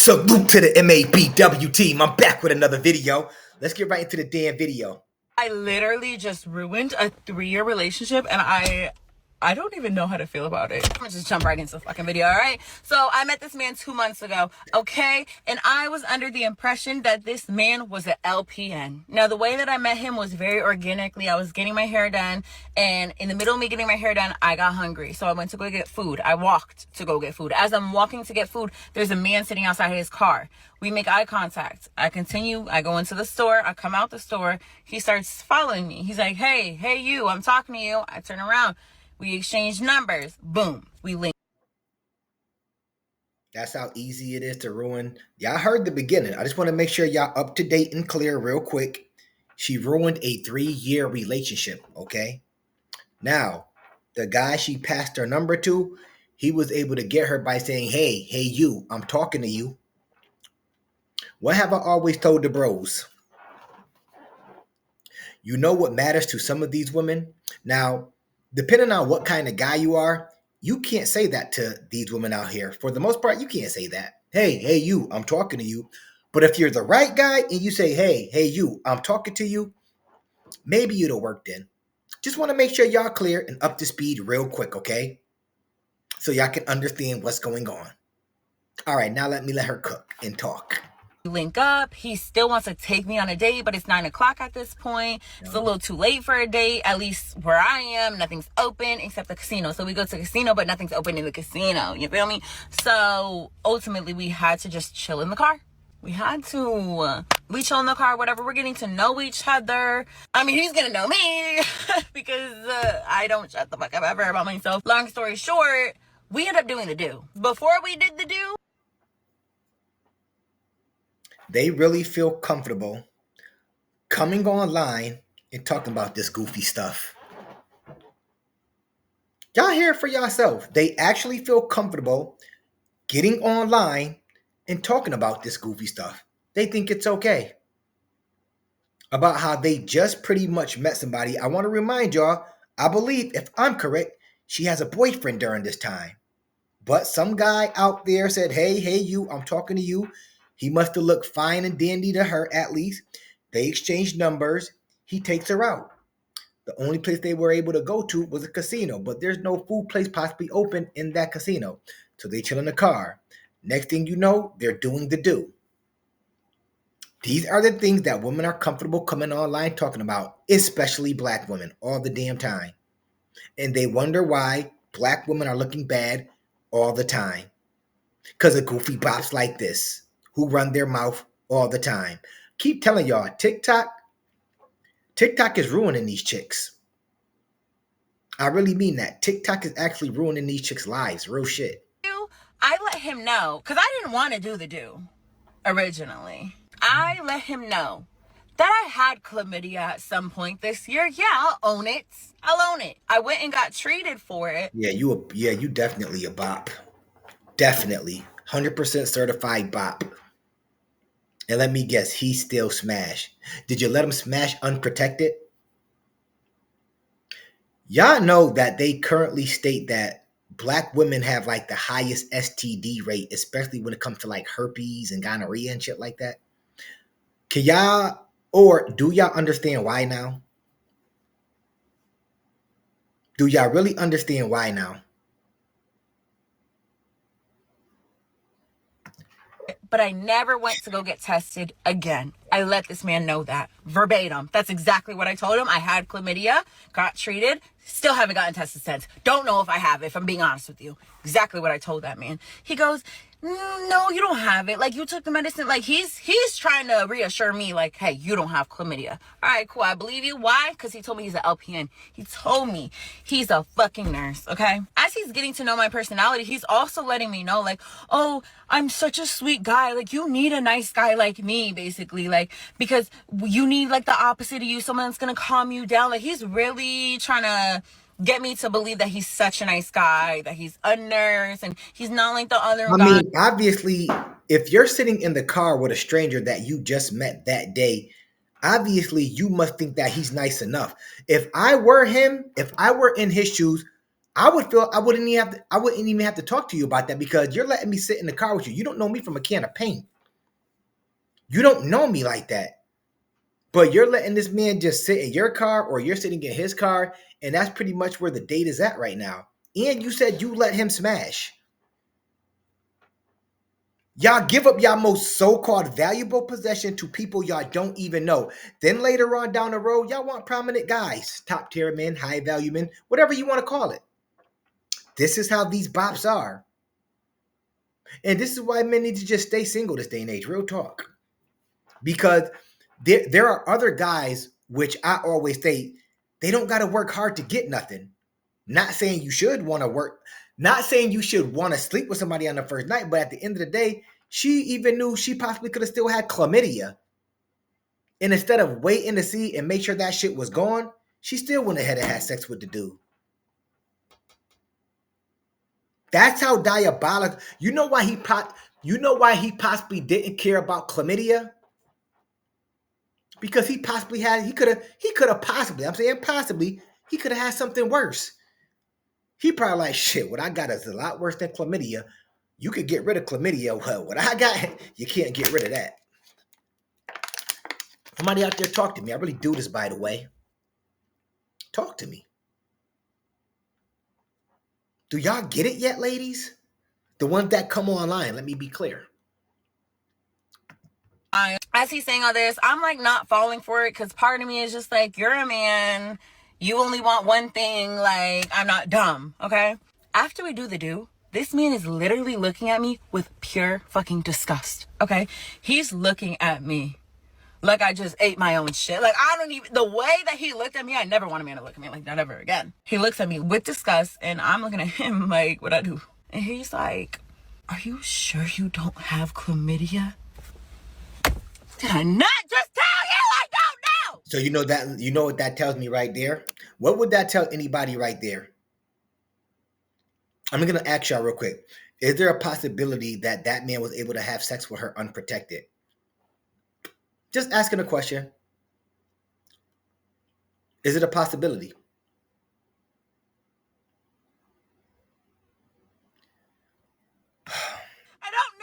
Salute to the MABW team. I'm back with another video. Let's get right into the damn video. I literally just ruined a 3-year relationship and I don't even know how to feel about it. I'm gonna just jump right into the fucking video, all right? So I met this man 2 months ago, okay? And I was under the impression that this man was an LPN. Now, the way that I met him was very organically. I was getting my hair done, and in the middle of me getting my hair done, I got hungry. So I went to go get food. I walked to go get food. As I'm walking to get food, there's a man sitting outside his car. We make eye contact. I continue. I go into the store. I come out the store. He starts following me. He's like, hey, you, I'm talking to you. I turn around. We exchange numbers. Boom. We link. That's how easy it is to ruin. Y'all heard the beginning. I just want to make sure y'all up to date and clear real quick. She ruined a 3-year relationship, okay? Now, the guy she passed her number to, he was able to get her by saying, hey, you, I'm talking to you. What have I always told the bros? You know what matters to some of these women? Now, depending on what kind of guy you are, you can't say that to these women out here. For the most part, you can't say that. Hey, you, I'm talking to you. But if you're the right guy and you say, hey, you, I'm talking to you, maybe it'll work then. Just want to make sure y'all clear and up to speed real quick, okay? So y'all can understand what's going on. All right, now let her cook and talk. Link up. He still wants to take me on a date, but it's 9 o'clock at this point. It's a little too late for a date. At least where I am, nothing's open except the casino. So we go to the casino, but nothing's open in the casino. You feel me? So ultimately, we had to just chill in the car. We had to. We chill in the car, whatever. We're getting to know each other. I mean, he's gonna know me because I don't shut the fuck up ever about myself. Long story short, we ended up doing the do. Before we did the do, they really feel comfortable coming online and talking about this goofy stuff. Y'all hear it for yourself. They actually feel comfortable getting online and talking about this goofy stuff. They think it's okay. About how they just pretty much met somebody. I want to remind y'all, I believe, if I'm correct, she has a boyfriend during this time. But some guy out there said, hey, you, I'm talking to you. He must have looked fine and dandy to her, at least. They exchanged numbers. He takes her out. The only place they were able to go to was a casino, but there's no food place possibly open in that casino. So they chill in the car. Next thing you know, they're doing the do. These are the things that women are comfortable coming online talking about, especially black women, all the damn time. And they wonder why black women are looking bad all the time. Because of goofy bops like this, who run their mouth all the time. Keep telling y'all, TikTok is ruining these chicks. I really mean that. TikTok is actually ruining these chicks' lives. Real shit. I let him know, because I didn't want to do the do originally. I let him know that I had chlamydia at some point this year. Yeah, I'll own it. I went and got treated for it. Yeah, you definitely a bop. Definitely. 100% certified bop. And let me guess, he still smash. Did you let him smash unprotected? Y'all know that they currently state that black women have like the highest STD rate, especially when it comes to like herpes and gonorrhea and shit like that. Can y'all, or do y'all understand why now? Do y'all really understand why now? But I never went to go get tested again. I let this man know that verbatim. That's exactly what I told him. I had chlamydia, got treated, still haven't gotten tested since. Don't know if I have it, if I'm being honest with you. Exactly what I told that man. He goes, no, you don't have it. Like, you took the medicine. Like, he's trying to reassure me, like, hey, you don't have chlamydia. All right, cool. I believe you. Why? Because he told me he's an LPN. He told me he's a fucking nurse, okay? As he's getting to know my personality, he's also letting me know, like, oh, I'm such a sweet guy. Like, you need a nice guy like me, basically. Like, because you need, like, the opposite of you. Someone that's going to calm you down. Like, he's really trying to get me to believe that he's such a nice guy, that he's a nurse, and he's not like the other guy. I mean, obviously, if you're sitting in the car with a stranger that you just met that day, obviously you must think that he's nice enough. If I were him, if I were in his shoes, I wouldn't even have to talk to you about that because you're letting me sit in the car with you. You don't know me from a can of paint. You don't know me like that. But you're letting this man just sit in your car or you're sitting in his car, and that's pretty much where the date is at right now. And you said you let him smash. Y'all give up y'all most so-called valuable possession to people y'all don't even know. Then later on down the road, y'all want prominent guys, top tier men, high value men, whatever you want to call it. This is how these bops are. And this is why men need to just stay single this day and age, real talk. Because there are other guys, which I always say, they don't got to work hard to get nothing. Not saying you should want to work, not saying you should want to sleep with somebody on the first night, but at the end of the day, she even knew she possibly could have still had chlamydia. And instead of waiting to see and make sure that shit was gone, she still went ahead and had sex with the dude. That's how diabolical. You know why he possibly didn't care about chlamydia? Because he could have possibly, I'm saying possibly, he could have had something worse. He probably like, shit, what I got is a lot worse than chlamydia. You could get rid of chlamydia. Well, what I got, you can't get rid of that. Somebody out there talk to me. I really do this, by the way. Talk to me. Do y'all get it yet, ladies? The ones that come online, let me be clear. As he's saying all this, I'm like not falling for it because part of me is just like, you're a man. You only want one thing. Like, I'm not dumb, okay? After we do the do, this man is literally looking at me with pure fucking disgust, okay? He's looking at me like I just ate my own shit. Like, I don't even, the way that he looked at me, I never want a man to look at me like that ever again. He looks at me with disgust, and I'm looking at him like, what I do? And he's like, are you sure you don't have chlamydia? Did I not just tell you I don't know? So you know what that tells me right there? What would that tell anybody right there? I'm going to ask y'all real quick. Is there a possibility that that man was able to have sex with her unprotected? Just asking a question. Is it a possibility? I don't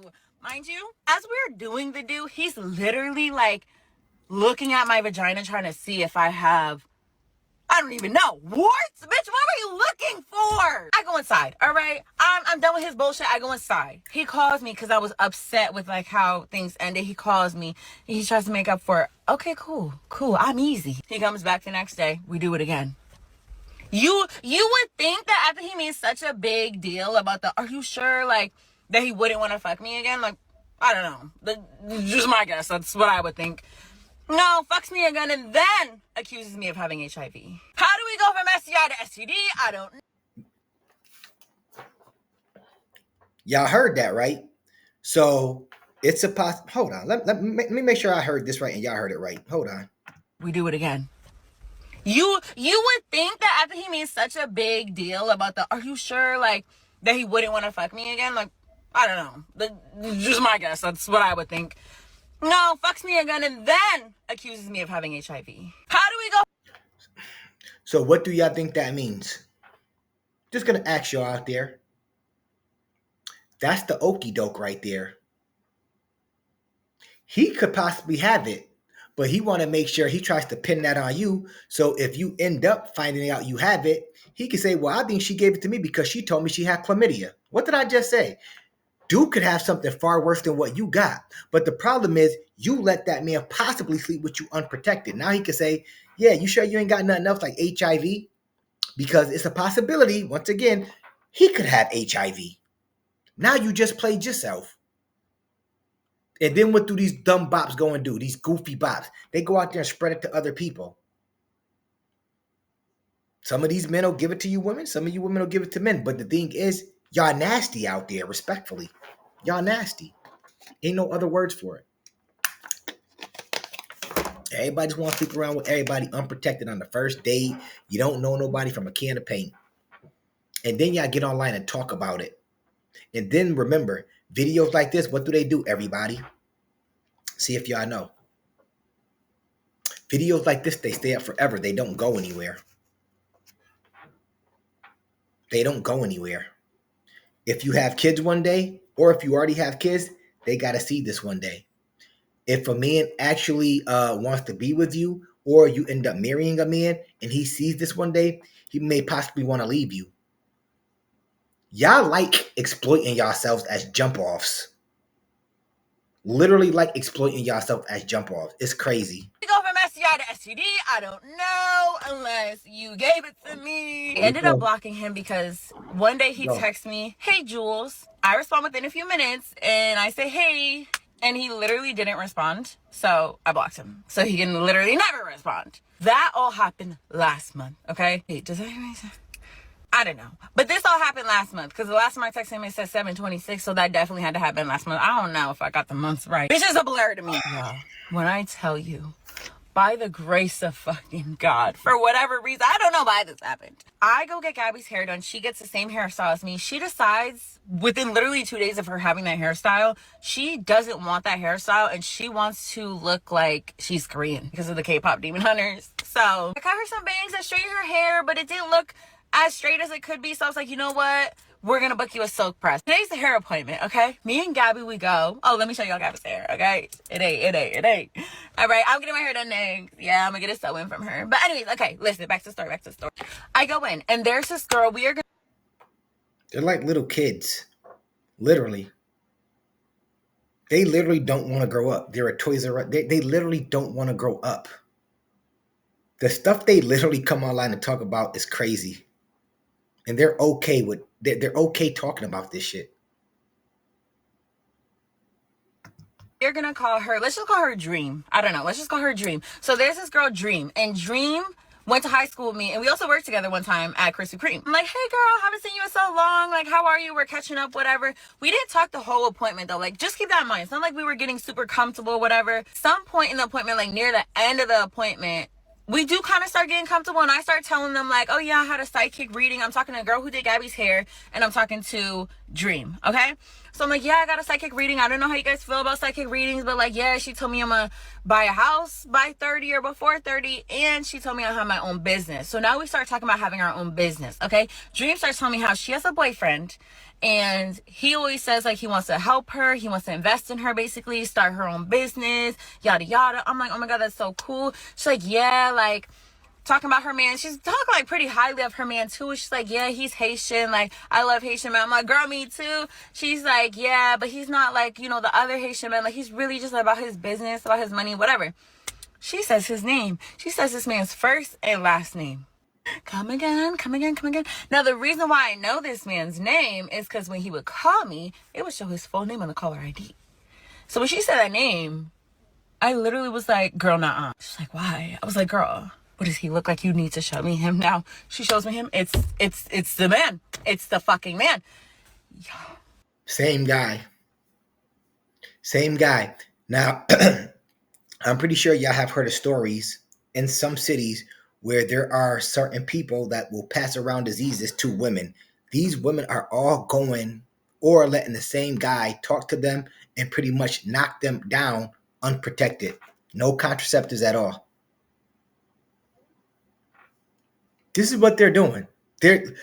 know. Mind you, as we're doing the do, he's literally like looking at my vagina trying to see if I have, I don't even know, warts? Bitch, what are you looking for? I go inside, all right? I'm done with his bullshit. I go inside. He calls me because I was upset with like how things ended. He calls me. He tries to make up for it. Okay, cool. I'm easy. He comes back the next day. We do it again. You would think that after he made such a big deal about are you sure, like, that he wouldn't want to fuck me again? Like, I don't know. Just my guess. That's what I would think. No, fucks me again and then accuses me of having HIV. How do we go from STI to STD? I don't know. Y'all heard that, right? So it's a hold on. Let me make sure I heard this right and y'all heard it right. Hold on. We do it again. You would think that after he made such a big deal about are you sure, like, that he wouldn't want to fuck me again? Like, I don't know. Just my guess. That's what I would think. No, fucks me again and then accuses me of having HIV. How do we go? So what do y'all think that means? Just gonna ask y'all out there. That's the okie doke right there. He could possibly have it, but he want to make sure he tries to pin that on you. So if you end up finding out you have it, he can say, well, I think she gave it to me because she told me she had chlamydia. What did I just say? Dude could have something far worse than what you got. But the problem is you let that man possibly sleep with you unprotected. Now he can say, yeah, you sure you ain't got nothing else like HIV? Because it's a possibility, once again, he could have HIV. Now you just played yourself. And then what do these dumb bops go and do? These goofy bops. They go out there and spread it to other people. Some of these men will give it to you women. Some of you women will give it to men. But the thing is, y'all nasty out there, respectfully. Y'all nasty. Ain't no other words for it. Everybody just want to sleep around with everybody unprotected on the first date. You don't know nobody from a can of paint. And then y'all get online and talk about it. And then remember, videos like this, what do, everybody? See if y'all know. Videos like this, they stay up forever. They don't go anywhere. They don't go anywhere. If you have kids one day, or if you already have kids, they got to see this one day. If a man actually wants to be with you, or you end up marrying a man and he sees this one day, he may possibly want to leave you. Y'all like exploiting yourselves as jump offs. Literally like exploiting yourself as jump offs. It's crazy. You go from STI to STD, I don't know unless you gave it to me. I ended up blocking him because one day he texts me, "Hey Jules." I respond within a few minutes and I say, "Hey," and he literally didn't respond. So I blocked him. So he can literally never respond. That all happened last month, okay? Wait, does that make sense? I don't know. But this all happened last month because the last time I texted him, it said 7/26. So that definitely had to happen last month. I don't know if I got the months right. It's just a blur to me. Y'all, when I tell you, by the grace of fucking God, for whatever reason, I don't know why this happened. I go get Gabby's hair done. She gets the same hairstyle as me. She decides within literally 2 days of her having that hairstyle, she doesn't want that hairstyle and she wants to look like she's Korean because of the K-pop Demon Hunters. So I cut her some bangs and straightened her hair, but it didn't look as straight as it could be. So I was like, you know what? We're gonna book you a silk press. Today's the hair appointment, okay? Me and Gabby, we go. Oh, let me show y'all Gabby's hair, okay? It ain't. All right, I'm getting my hair done next. Yeah, I'm gonna get a sew-in from her. But anyways, okay, listen, back to the story. I go in, and there's this girl. They're like little kids. Literally. They literally don't want to grow up. They're a Toys R Us. They literally don't want to grow up. The stuff they literally come online and talk about is crazy. And they're okay with they're okay talking about this shit. You're gonna call her, let's just call her Dream. I don't know, let's just call her Dream. So there's this girl, Dream, and Dream went to high school with me, and we also worked together one time at Krispy Kreme. I'm like, "Hey girl, haven't seen you in so long, like how are you? We're catching up, whatever." We didn't talk the whole appointment though, like just keep that in mind. It's not like we were getting super comfortable, whatever. Some point in the appointment, like near the end of the appointment, we do kind of start getting comfortable, and I start telling them like, "Oh yeah, I had a psychic reading. I'm talking to a girl who did Gabby's hair, and I'm talking to Dream," okay? So I'm like, "Yeah, I got a psychic reading. I don't know how you guys feel about psychic readings, but like, yeah, she told me I'm gonna buy a house by 30 or before 30, and she told me I have my own business." So now we start talking about having our own business, okay? Dream starts telling me how she has a boyfriend, and he always says like he wants to help her, he wants to invest in her, basically start her own business, yada yada. I'm like, "Oh my God, that's so cool." She's like, "Yeah, like," talking about her man. She's talking like pretty highly of her man too. She's like, "Yeah, he's Haitian. Like, I love Haitian men." I'm like, "Girl, me too." She's like, "Yeah, but he's not like, you know, the other Haitian men. Like, he's really just about his business, about his money, whatever." She says his name. She says this man's first and last name. Come again. Now, the reason why I know this man's name is because when he would call me, it would show his full name on the caller ID. So when she said that name, I literally was like, "Girl, nah." She's like, "Why?" I was like, "Girl, what does he look like? You need to show me him now." She shows me him. It's the man. It's the fucking man. Same guy. Now, I'm pretty sure y'all have heard of stories in some cities where there are certain people that will pass around diseases to women. These women are all going or letting the same guy talk to them and pretty much knock them down unprotected. No contraceptives at all. This is what they're doing. The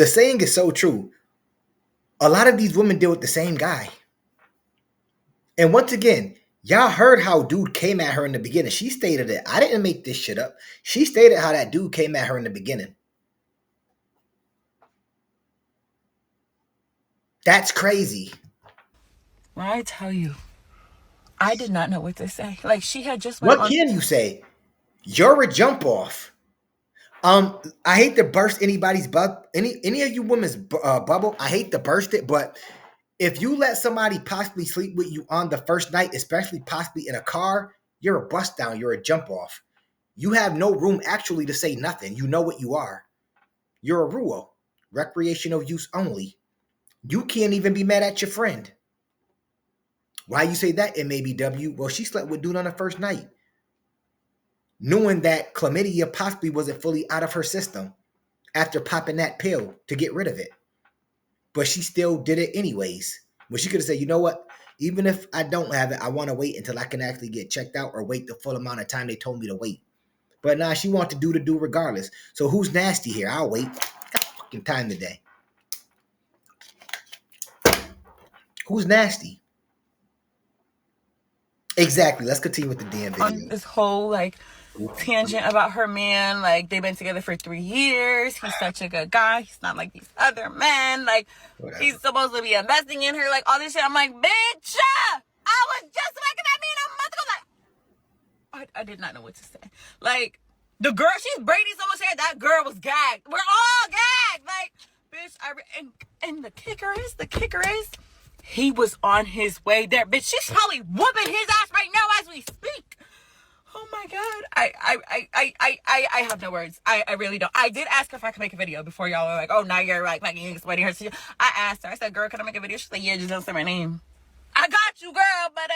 saying is so true. A lot of these women deal with the same guy. And once again, y'all heard how dude came at her in the beginning. She stated it. I didn't make this shit up. She stated how that dude came at her in the beginning. That's crazy. When I tell you, I did not know what to say. Like, she had just What can you say? You're a jump off. I hate to burst anybody's any of you women's bubble. I hate to burst it, but if you let somebody possibly sleep with you on the first night, especially possibly in a car, you're a bust down. You're a jump off. You have no room actually to say nothing. You know what you are. You're a ruo, recreational use only. You can't even be mad at your friend. Why you say that, MABW? Well, she slept with dude on the first night, knowing that chlamydia possibly wasn't fully out of her system after popping that pill to get rid of it. But she still did it anyways. Well, she could have said, "You know what? Even if I don't have it, I want to wait until I can actually get checked out or wait the full amount of time they told me to wait." But nah, she wanted to do regardless. So who's nasty here? I'll wait. fucking time today. Who's nasty? Exactly. Let's continue with the damn video. On this whole like tangent about her man, like they've been together for 3 years. He's such a good guy. He's not like these other men. Like Whatever. he's supposed to be investing in her. Like all this shit. I'm like, bitch, I was just looking at me a month ago. Like I did not know what to say. Like the girl, she's braiding so much hair. That girl was gagged. We're all gagged. Like bitch, and the kicker is. He was on his way there. Bitch, she's probably whooping his ass right now as we speak. Oh my god. I have no words. I really don't. I did ask her if I could make a video before y'all were like, oh, now you're like fucking explaining her. I asked her. I said, girl, can I make a video? She's like, yeah, just don't say my name. I got you, girl, but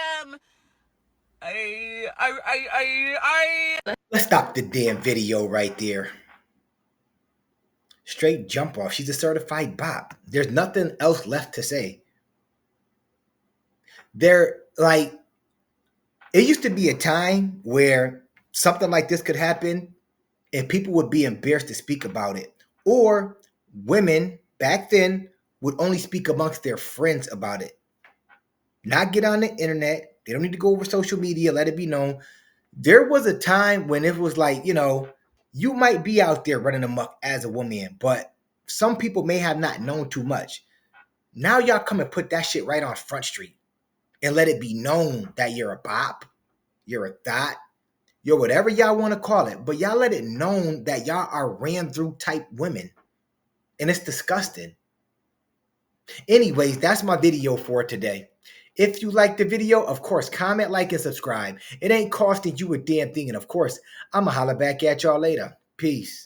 Let's stop the damn video right there. Straight jump off. She's a certified bop. There's nothing else left to say. There, like, it used to be a time where something like this could happen and people would be embarrassed to speak about it. Or women back then would only speak amongst their friends about it. Not get on the internet. They don't need to go over social media, let it be known. There was a time when it was like, you know, you might be out there running amok as a woman, but some people may have not known too much. Now y'all come and put that shit right on Front Street and let it be known that you're a bop, you're a thot, you're whatever y'all want to call it, but y'all let it known that y'all are ran through type women. And it's disgusting. Anyways, that's my video for today. If you like the video, of course, comment, like, and subscribe. It ain't costing you a damn thing. And of course, I'ma holler back at y'all later. Peace.